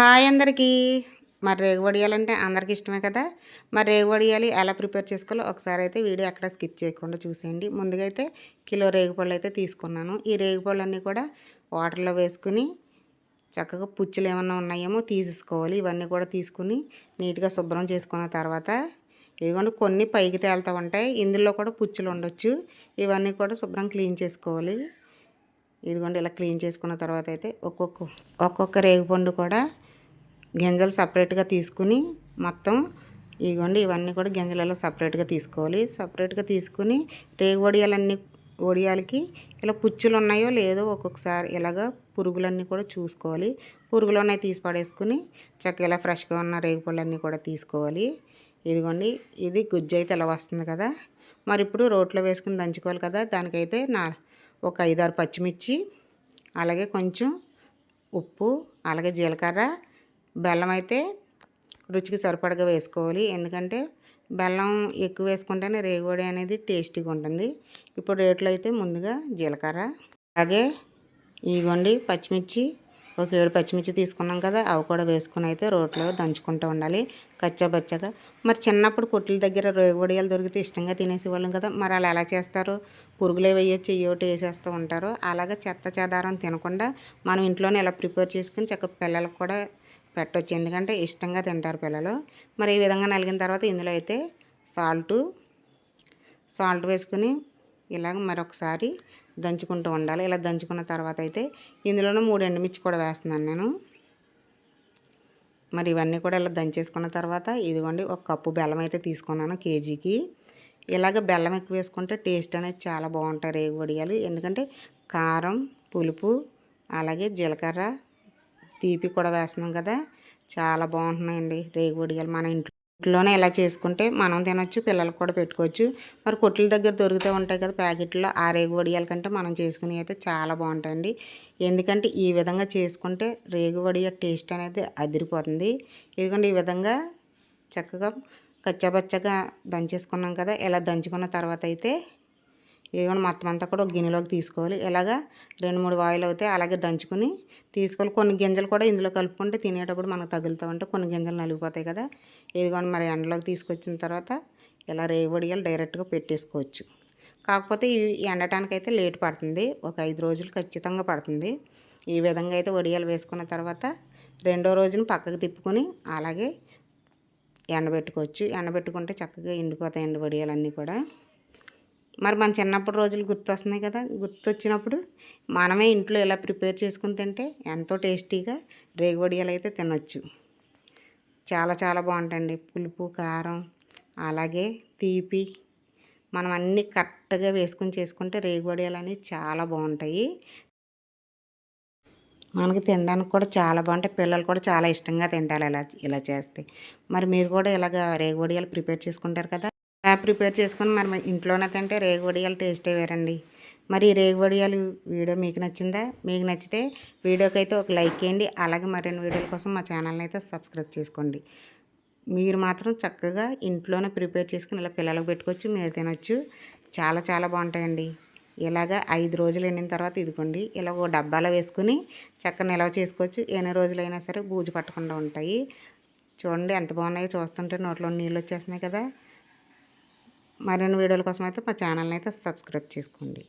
Hi అందరికీ. మరి రేగు వడియాలంటే అందరికీ ఇష్టమే కదా. మరి రేగు వడియాలు ఎలా ప్రిపేర్ చేసుకోవాలో ఒకసారి అయితే వీడియో ఎక్కడ స్కిప్ చేయకుండా చూసేయండి. ముందుగా అయితే కిలో రేగుపళ్ళు అయితే తీసుకున్నాను. ఈ రేగుపళ్ళన్నీ కూడా వాటర్లో వేసుకుని చక్కగా పుచ్చులు ఏమన్నా ఉన్నాయేమో తీసేసుకోవాలి. ఇవన్నీ కూడా తీసుకుని నీట్గా శుభ్రం చేసుకున్న తర్వాత ఇదిగోండి కొన్ని పైకి తేలుతూ ఉంటాయి. ఇందులో కూడా పుచ్చులు ఉండొచ్చు. ఇవన్నీ కూడా శుభ్రం క్లీన్ చేసుకోవాలి. ఇదిగోండి ఇలా క్లీన్ చేసుకున్న తర్వాత అయితే ఒక్కొక్క రేగుపండు కూడా గింజలు సపరేట్గా తీసుకుని మొత్తం ఇదిగోండి ఇవన్నీ కూడా గింజలలో సపరేట్గా తీసుకోవాలి. సపరేట్గా తీసుకుని రేగు వడియాలకి ఇలా పుచ్చులు ఉన్నాయో లేదో ఒక్కొక్కసారి ఇలాగా పురుగులన్నీ కూడా చూసుకోవాలి. పురుగులు ఉన్నాయి తీసి పడేసుకుని చక్కగా ఇలా ఫ్రెష్గా ఉన్న రేగుపళ్ళన్నీ కూడా తీసుకోవాలి. ఇదిగోండి ఇది గుజ్జు అయితే ఇలా వస్తుంది కదా. మరి ఇప్పుడు రోట్లో వేసుకుని దంచుకోవాలి కదా. దానికైతే ఒక 5-6 పచ్చిమిర్చి, అలాగే కొంచెం ఉప్పు, అలాగే జీలకర్ర, బెల్లం అయితే రుచికి సరిపడగా వేసుకోవాలి. ఎందుకంటే బెల్లం ఎక్కువ వేసుకుంటేనే రేగువడి అనేది టేస్టీగా ఉంటుంది. ఇప్పుడు రేట్లో అయితే ముందుగా జీలకర్ర, అలాగే ఇదిగోండి పచ్చిమిర్చి ఒక 7 పచ్చిమిర్చి తీసుకున్నాం కదా. అవి కూడా వేసుకుని అయితే రోట్లో దంచుకుంటూ ఉండాలి కచ్చాబచ్చగా. మరి చిన్నప్పుడు కొట్ల దగ్గర రేగువడియాలు దొరికితే ఇష్టంగా తినేసేవాళ్ళం కదా. మరి అలా ఎలా చేస్తారు? పురుగులే వేయొచ్చు ఇయ్యోటి వేసేస్తూ ఉంటారు. అలాగే చెత్త చెదారం తినకుండా మనం ఇంట్లోనే ఇలా ప్రిపేర్ చేసుకుని చక్కగా పిల్లలకు కూడా పెట్టవచ్చు. ఎందుకంటే ఇష్టంగా తింటారు పిల్లలు. మరి ఈ విధంగా నలిగిన తర్వాత ఇందులో అయితే సాల్ట్ వేసుకుని ఇలాగ మరొకసారి దంచుకుంటూ ఉండాలి. ఇలా దంచుకున్న తర్వాత అయితే ఇందులోనే 3 ఎండుమిర్చి కూడా వేస్తున్నాను నేను. మరి ఇవన్నీ కూడా ఇలా దంచేసుకున్న తర్వాత ఇదిగోండి 1 కప్పు బెల్లం అయితే తీసుకున్నాను కేజీకి. ఇలాగ బెల్లం ఎక్కువ వేసుకుంటే టేస్ట్ అనేది చాలా బాగుంటాయి రేగు వడియాలు. ఎందుకంటే కారం, పులుపు, అలాగే జీలకర్ర, తీపి కూడా వేస్తున్నాం కదా. చాలా బాగుంటున్నాయండి రేగు వడియాలు. మన ఇంట్లోనే ఇలా చేసుకుంటే మనం తినొచ్చు, పిల్లలకు కూడా పెట్టుకోవచ్చు. మరి కొట్ల దగ్గర దొరుకుతూ ఉంటాయి కదా ప్యాకెట్లో, ఆ రేగు వడియాల కంటే మనం చేసుకుని అయితే చాలా బాగుంటాయండి. ఎందుకంటే ఈ విధంగా చేసుకుంటే రేగు వడియ టేస్ట్ అనేది అదిరిపోతుంది. ఇదిగోండి ఈ విధంగా చక్కగా కచ్చాబచ్చగా దంచేసుకున్నాం కదా. ఇలా దంచుకున్న తర్వాత అయితే ఇదిగోండి మొత్తం అంతా కూడా ఒక గిన్నెలోకి తీసుకోవాలి. ఇలాగా 2-3 వాయిలు అవుతాయి అలాగే దంచుకుని తీసుకోవాలి. కొన్ని గింజలు కూడా ఇందులో కలుపుకుంటే తినేటప్పుడు మనకు తగులుతూ ఉంటే కొన్ని గింజలు నలిగిపోతాయి కదా. ఇదిగోండి మరి ఎండలోకి తీసుకొచ్చిన తర్వాత ఇలా రేగు వడియాలు డైరెక్ట్గా పెట్టేసుకోవచ్చు. కాకపోతే ఇవి ఎండటానికైతే లేట్ పడుతుంది. ఒక 5 రోజులు ఖచ్చితంగా పడుతుంది. ఈ విధంగా అయితే వడియాలు వేసుకున్న తర్వాత రెండో రోజున పక్కకు తిప్పుకొని అలాగే ఎండబెట్టుకోవచ్చు. ఎండబెట్టుకుంటే చక్కగా ఎండిపోతాయండి వడియాలన్నీ కూడా. మరి మన చిన్నప్పుడు రోజులు గుర్తొస్తున్నాయి కదా. గుర్తొచ్చినప్పుడు మనమే ఇంట్లో ఇలా ప్రిపేర్ చేసుకుని తింటే ఎంతో టేస్టీగా రేగు వడియాలు అయితే తినొచ్చు. చాలా చాలా బాగుంటాయండి. పులుపు, కారం, అలాగే తీపి మనం అన్నీ కరెక్ట్గా వేసుకుని చేసుకుంటే రేగు వడియాలు అనేవి చాలా బాగుంటాయి. మనకి తినడానికి కూడా చాలా బాగుంటాయి. పిల్లలు కూడా చాలా ఇష్టంగా తింటారు ఇలా చేస్తే. మరి మీరు కూడా ఇలాగ రేగు వడియాలు ప్రిపేర్ చేసుకుంటారు కదా. ప్రిపేర్ చేసుకొని మరి ఇంట్లోనే తింటే రేగు వడియాలు టేస్టే వేరండి. మరి ఈ రేగు వడియాలు వీడియో మీకు నచ్చిందా? మీకు నచ్చితే వీడియోకి అయితే ఒక లైక్ చేయండి. అలాగే మరిన్ని వీడియోల కోసం మా ఛానల్ని అయితే సబ్స్క్రైబ్ చేసుకోండి. మీరు మాత్రం చక్కగా ఇంట్లోనే ప్రిపేర్ చేసుకుని ఇలా పిల్లలకు పెట్టుకోవచ్చు, మీరు తినొచ్చు. చాలా చాలా బాగుంటాయండి. ఇలాగ 5 రోజులు ఎండిన తర్వాత ఇదిగోండి ఇలా ఒక డబ్బాలో వేసుకుని చక్కగా నిల్వ చేసుకోవచ్చు. ఎన్ని రోజులైనా సరే బూజు పట్టకుండా ఉంటాయి. చూడండి ఎంత బాగున్నాయో, చూస్తుంటే నోట్లో నీళ్ళు వచ్చేస్తున్నాయి కదా. మరిన్ని వీడియోల కోసం అయితే మా ఛానల్ని అయితే సబ్స్క్రైబ్ చేసుకోండి.